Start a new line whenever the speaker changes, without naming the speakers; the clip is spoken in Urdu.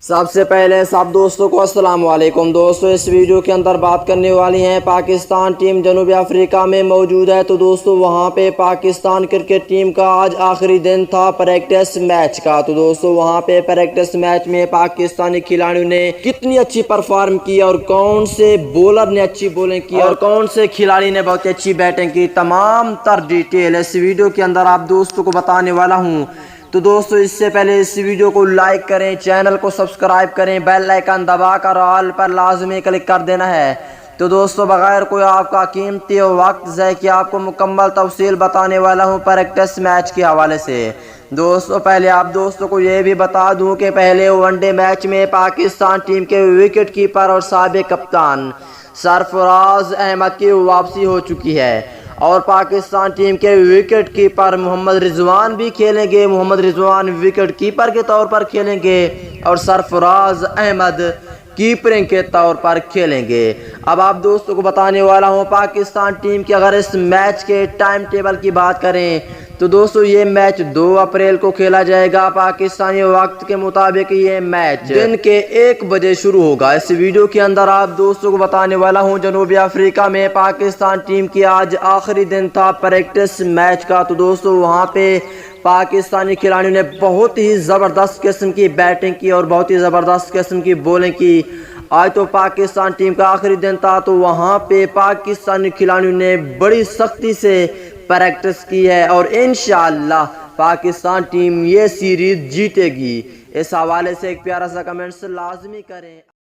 سب سے پہلے سب دوستوں کو السلام علیکم دوستوں، اس ویڈیو کے اندر بات کرنے والی ہیں پاکستان ٹیم جنوبی افریقہ میں موجود ہے۔ تو دوستوں وہاں پہ پاکستان کرکٹ ٹیم کا آج آخری دن تھا پریکٹس میچ کا۔ تو دوستوں وہاں پہ پریکٹس میچ میں پاکستانی کھلاڑیوں نے کتنی اچھی پرفارم کی اور کون سے بولر نے اچھی بولنگ کی اور کون سے کھلاڑی نے بہت اچھی بیٹنگ کی، تمام تر ڈیٹیل اس ویڈیو کے اندر آپ دوستوں کو بتانے والا ہوں۔ تو دوستو اس سے پہلے اس ویڈیو کو لائک کریں، چینل کو سبسکرائب کریں، بیل آئیکن دبا کر آل پر لازمی کلک کر دینا ہے۔ تو دوستو بغیر کوئی آپ کا قیمتی وقت ضائع کیے آپ کو مکمل تفصیل بتانے والا ہوں پریکٹس میچ کے حوالے سے۔ دوستو پہلے آپ دوستوں کو یہ بھی بتا دوں کہ پہلے ون ڈے میچ میں پاکستان ٹیم کے وکٹ کیپر اور سابق کپتان سرفراز احمد کی واپسی ہو چکی ہے اور پاکستان ٹیم کے وکٹ کیپر محمد رضوان بھی کھیلیں گے۔ محمد رضوان وکٹ کیپر کے طور پر کھیلیں گے اور سرفراز احمد کیپرنگ کے طور پر کھیلیں گے۔ اب آپ دوستوں کو بتانے والا ہوں پاکستان ٹیم کی اگر اس میچ کے ٹائم ٹیبل کی بات کریں تو دوستو یہ میچ 2 اپریل کو کھیلا جائے گا پاکستانی وقت کے مطابق۔ یہ میچ دن کے 1 بجے شروع ہوگا۔ اس ویڈیو کے اندر آپ دوستوں کو بتانے والا ہوں جنوبی افریقہ میں پاکستان ٹیم کی آج آخری دن تھا پریکٹس میچ کا۔ تو دوستو وہاں پہ پاکستانی کھلاڑیوں نے بہت ہی زبردست قسم کی بیٹنگ کی اور بہت ہی زبردست قسم کی بولنگ کی۔ آج تو پاکستان ٹیم کا آخری دن تھا تو وہاں پہ پاکستانی کھلاڑیوں نے بڑی سختی سے پریکٹس کی ہے اور انشاءاللہ پاکستان ٹیم یہ سیریز جیتے گی۔ اس حوالے سے ایک پیارا سا کمنٹس لازمی کریں۔